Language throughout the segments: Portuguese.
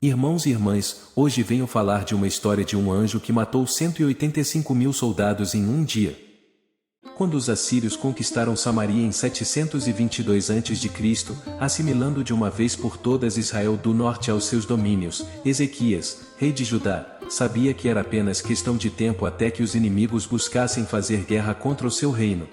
Irmãos e irmãs, hoje venho falar de uma história de um anjo que matou 185.000 soldados em um dia. Quando os assírios conquistaram Samaria em 722 a.C., assimilando de uma vez por todas Israel do norte aos seus domínios, Ezequias, rei de Judá, sabia que era apenas questão de tempo até que os inimigos buscassem fazer guerra contra o seu reino.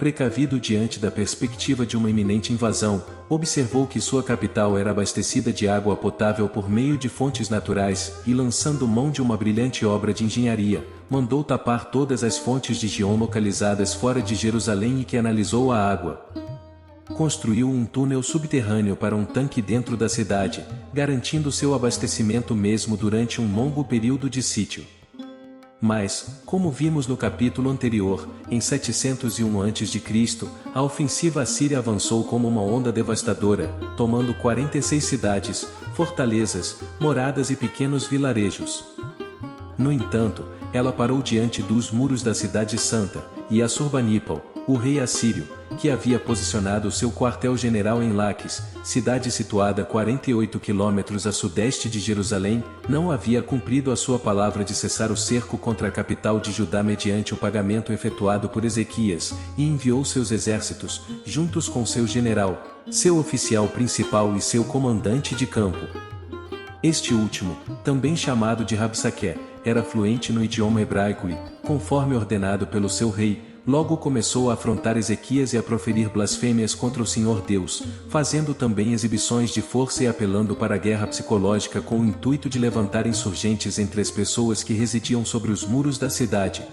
Precavido diante da perspectiva de uma iminente invasão, observou que sua capital era abastecida de água potável por meio de fontes naturais, e lançando mão de uma brilhante obra de engenharia, mandou tapar todas as fontes de Gion localizadas fora de Jerusalém e que analisou a água. Construiu um túnel subterrâneo para um tanque dentro da cidade, garantindo seu abastecimento mesmo durante um longo período de sítio. Mas, como vimos no capítulo anterior, em 701 a.C., a ofensiva assíria avançou como uma onda devastadora, tomando 46 cidades, fortalezas, moradas e pequenos vilarejos. No entanto, ela parou diante dos muros da cidade santa, e Assurbanipal, o rei assírio, que havia posicionado seu quartel-general em Laquis, cidade situada 48 quilômetros a sudeste de Jerusalém, não havia cumprido a sua palavra de cessar o cerco contra a capital de Judá mediante o pagamento efetuado por Ezequias, e enviou seus exércitos, juntos com seu general, seu oficial principal e seu comandante de campo. Este último, também chamado de Rabsaqué, era fluente no idioma hebraico e, conforme ordenado pelo seu rei, logo começou a afrontar Ezequias e a proferir blasfêmias contra o Senhor Deus, fazendo também exibições de força e apelando para a guerra psicológica com o intuito de levantar insurgentes entre as pessoas que residiam sobre os muros da cidade.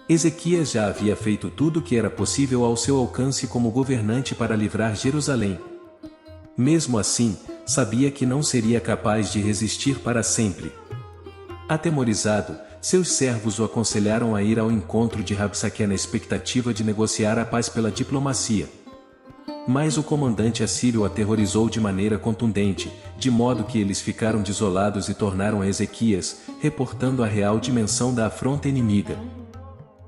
Ezequias já havia feito tudo o que era possível ao seu alcance como governante para livrar Jerusalém. Mesmo assim, sabia que não seria capaz de resistir para sempre. Atemorizado, seus servos o aconselharam a ir ao encontro de Rabsaqué na expectativa de negociar a paz pela diplomacia. Mas o comandante assírio o aterrorizou de maneira contundente, de modo que eles ficaram desolados e tornaram a Ezequias, reportando a real dimensão da afronta inimiga.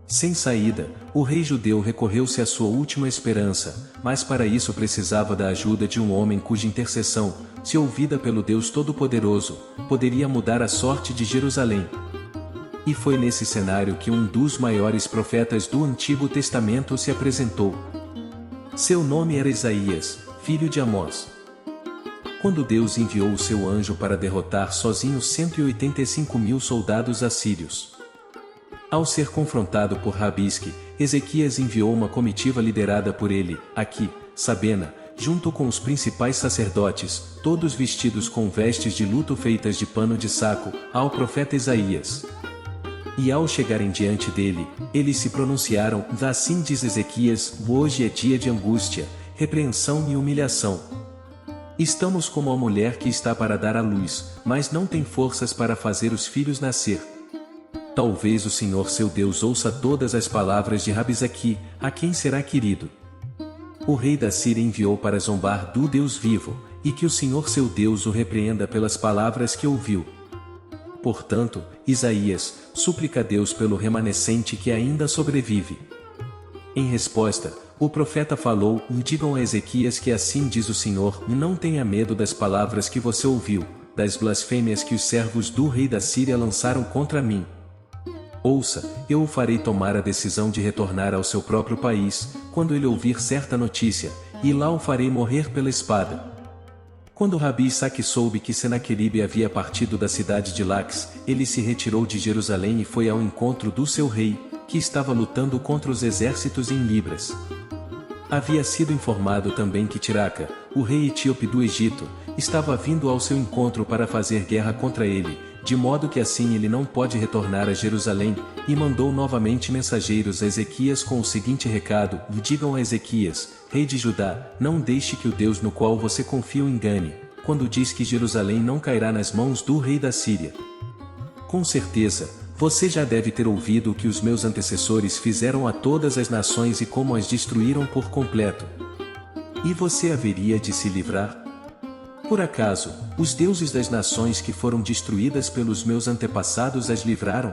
Sem saída, o rei judeu recorreu-se à sua última esperança, mas para isso precisava da ajuda de um homem cuja intercessão, se ouvida pelo Deus Todo-Poderoso, poderia mudar a sorte de Jerusalém. E foi nesse cenário que um dos maiores profetas do Antigo Testamento se apresentou. Seu nome era Isaías, filho de Amós. Quando Deus enviou o seu anjo para derrotar sozinho 185.000 soldados assírios. Ao ser confrontado por Rabisque, Ezequias enviou uma comitiva liderada por ele, Aqui, Sabena, junto com os principais sacerdotes, todos vestidos com vestes de luto feitas de pano de saco, ao profeta Isaías. E ao chegarem diante dele, eles se pronunciaram, assim diz Ezequias, hoje é dia de angústia, repreensão e humilhação. Estamos como a mulher que está para dar à luz, mas não tem forças para fazer os filhos nascer. Talvez o Senhor seu Deus ouça todas as palavras de Rabsaque, a quem será querido. O rei da Síria enviou para zombar do Deus vivo, e que o Senhor seu Deus o repreenda pelas palavras que ouviu. Portanto, Isaías, suplica a Deus pelo remanescente que ainda sobrevive. Em resposta, o profeta falou, digam a Ezequias que assim diz o Senhor, não tenha medo das palavras que você ouviu, das blasfêmias que os servos do rei da Síria lançaram contra mim. Ouça, eu o farei tomar a decisão de retornar ao seu próprio país, quando ele ouvir certa notícia, e lá o farei morrer pela espada. Quando Rabi Isaque soube que Senaqueribe havia partido da cidade de Laquis, ele se retirou de Jerusalém e foi ao encontro do seu rei, que estava lutando contra os exércitos em Libras. Havia sido informado também que Tiraca, o rei etíope do Egito, estava vindo ao seu encontro para fazer guerra contra ele, de modo que assim ele não pode retornar a Jerusalém, e mandou novamente mensageiros a Ezequias com o seguinte recado, digam a Ezequias, rei de Judá, não deixe que o Deus no qual você confia o engane, quando diz que Jerusalém não cairá nas mãos do rei da Síria. Com certeza, você já deve ter ouvido o que os meus antecessores fizeram a todas as nações e como as destruíram por completo. E você haveria de se livrar? Por acaso, os deuses das nações que foram destruídas pelos meus antepassados as livraram?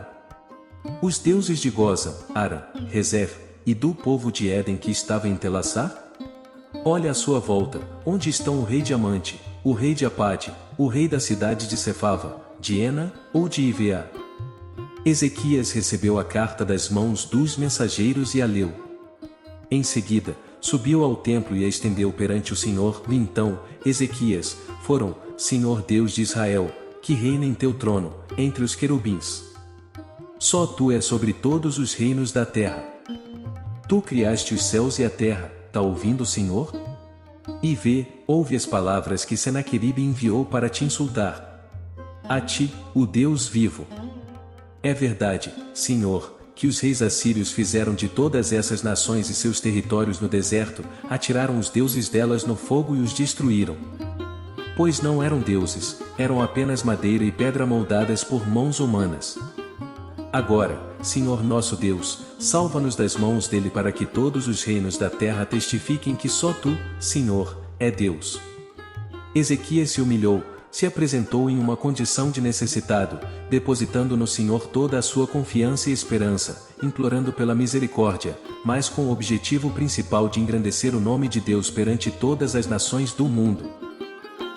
Os deuses de Gozan, Aram, Rezef, e do povo de Éden que estava em Telassar? Olhe à sua volta, onde estão o rei Diamante, o rei de Apade, o rei da cidade de Cefava, de Ena, ou de Iveá. Ezequias recebeu a carta das mãos dos mensageiros e a leu. Em seguida, subiu ao templo e a estendeu perante o Senhor. Então, Ezequias, foram, Senhor Deus de Israel, que reina em teu trono, entre os querubins. Só tu és sobre todos os reinos da terra. Tu criaste os céus e a terra, tá ouvindo o Senhor? E vê, ouve as palavras que Senaqueribe enviou para te insultar. A ti, o Deus vivo. É verdade, Senhor, que os reis assírios fizeram de todas essas nações e seus territórios no deserto, atiraram os deuses delas no fogo e os destruíram. Pois não eram deuses, eram apenas madeira e pedra moldadas por mãos humanas. Agora, Senhor nosso Deus, salva-nos das mãos dele para que todos os reinos da terra testifiquem que só tu, Senhor, é Deus. Ezequias se humilhou, se apresentou em uma condição de necessitado, depositando no Senhor toda a sua confiança e esperança, implorando pela misericórdia, mas com o objetivo principal de engrandecer o nome de Deus perante todas as nações do mundo.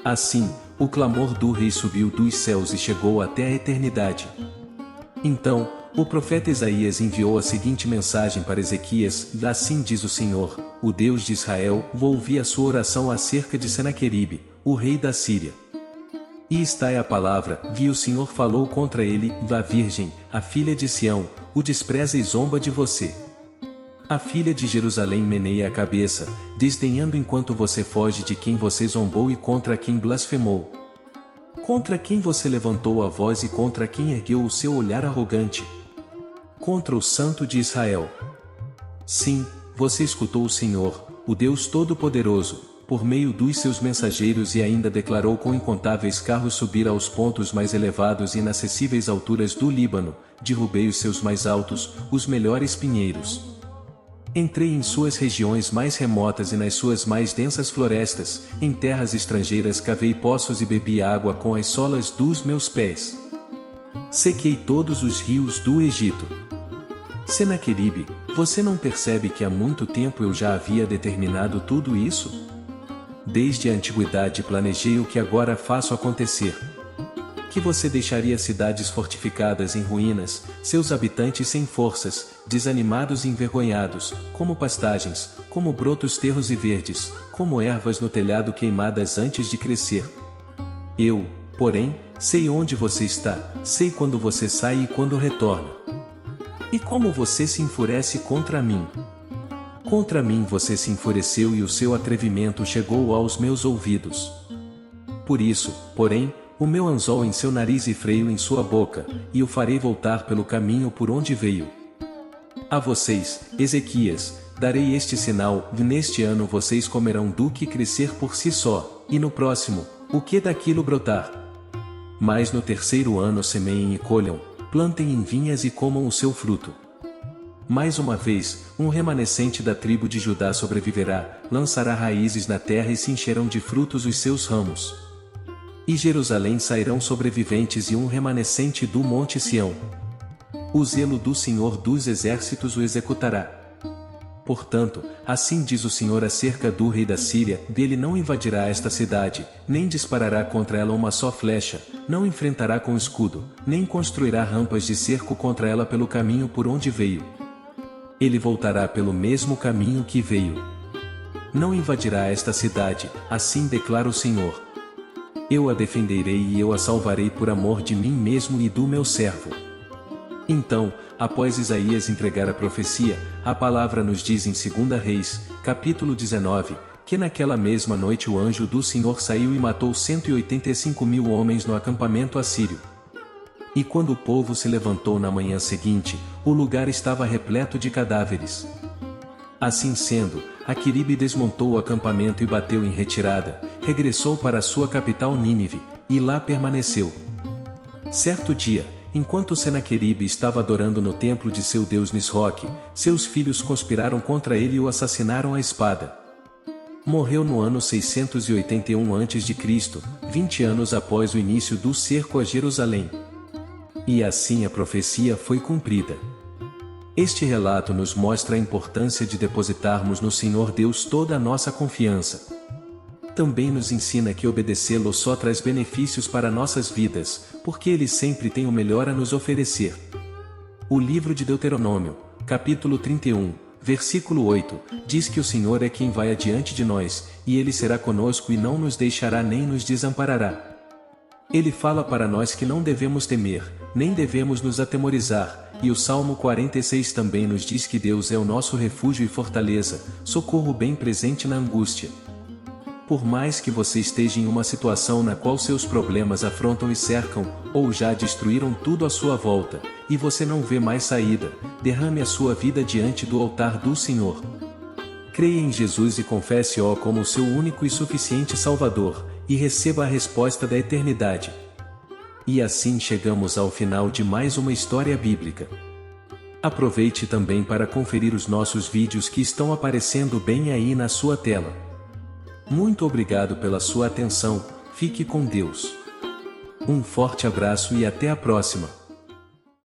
Assim, o clamor do rei subiu dos céus e chegou até a eternidade. Então, o profeta Isaías enviou a seguinte mensagem para Ezequias: Assim diz o Senhor, o Deus de Israel, vou ouvir a sua oração acerca de Senaqueribe, o rei da Síria. E esta é a palavra que o Senhor falou contra ele: a virgem, a filha de Sião, o despreza e zomba de você. A filha de Jerusalém meneia a cabeça, desdenhando enquanto você foge de quem você zombou e contra quem blasfemou. Contra quem você levantou a voz e contra quem ergueu o seu olhar arrogante. Contra o Santo de Israel. Sim, você escutou o Senhor, o Deus Todo-Poderoso, por meio dos seus mensageiros e ainda declarou com incontáveis carros subir aos pontos mais elevados e inacessíveis alturas do Líbano, derrubei os seus mais altos, os melhores pinheiros. Entrei em suas regiões mais remotas e nas suas mais densas florestas, em terras estrangeiras cavei poços e bebi água com as solas dos meus pés. Sequei todos os rios do Egito. Senaqueribe, você não percebe que há muito tempo eu já havia determinado tudo isso? Desde a antiguidade planejei o que agora faço acontecer. Que você deixaria cidades fortificadas em ruínas, seus habitantes sem forças, desanimados e envergonhados, como pastagens, como brotos terros e verdes, como ervas no telhado queimadas antes de crescer. Eu, porém, sei onde você está, sei quando você sai e quando retorna. E como você se enfurece contra mim. Contra mim você se enfureceu e o seu atrevimento chegou aos meus ouvidos. Por isso, porém, o meu anzol em seu nariz e freio em sua boca, e o farei voltar pelo caminho por onde veio. A vocês, Ezequias, darei este sinal: neste ano vocês comerão do que crescer por si só, e no próximo, o que daquilo brotar. Mas no terceiro ano semeiem e colham, plantem em vinhas e comam o seu fruto. Mais uma vez, um remanescente da tribo de Judá sobreviverá, lançará raízes na terra e se encherão de frutos os seus ramos. E Jerusalém sairão sobreviventes e um remanescente do monte Sião. O zelo do Senhor dos Exércitos o executará. Portanto, assim diz o Senhor acerca do rei da Síria: dele não invadirá esta cidade, nem disparará contra ela uma só flecha, não enfrentará com escudo, nem construirá rampas de cerco contra ela pelo caminho por onde veio. Ele voltará pelo mesmo caminho que veio. Não invadirá esta cidade, assim declara o Senhor. Eu a defenderei e eu a salvarei por amor de mim mesmo e do meu servo. Então, após Isaías entregar a profecia, a palavra nos diz em 2 Reis, capítulo 19, que naquela mesma noite o anjo do Senhor saiu e matou 185.000 homens no acampamento assírio. E quando o povo se levantou na manhã seguinte, o lugar estava repleto de cadáveres. Assim sendo, Aquiribe desmontou o acampamento e bateu em retirada, regressou para sua capital Nínive, e lá permaneceu. Certo dia, enquanto Senaqueribe estava adorando no templo de seu deus Nisroque, seus filhos conspiraram contra ele e o assassinaram à espada. Morreu no ano 681 a.C., 20 anos após o início do cerco a Jerusalém. E assim a profecia foi cumprida. Este relato nos mostra a importância de depositarmos no Senhor Deus toda a nossa confiança. Também nos ensina que obedecê-lo só traz benefícios para nossas vidas, porque ele sempre tem o melhor a nos oferecer. O livro de Deuteronômio, capítulo 31, versículo 8, diz que o Senhor é quem vai adiante de nós, e ele será conosco e não nos deixará nem nos desamparará. Ele fala para nós que não devemos temer, nem devemos nos atemorizar, e o Salmo 46 também nos diz que Deus é o nosso refúgio e fortaleza, socorro bem presente na angústia. Por mais que você esteja em uma situação na qual seus problemas afrontam e cercam, ou já destruíram tudo à sua volta, e você não vê mais saída, derrame a sua vida diante do altar do Senhor. Creia em Jesus e confesse-o como o seu único e suficiente Salvador, e receba a resposta da eternidade. E assim chegamos ao final de mais uma história bíblica. Aproveite também para conferir os nossos vídeos que estão aparecendo bem aí na sua tela. Muito obrigado pela sua atenção, fique com Deus. Um forte abraço e até a próxima.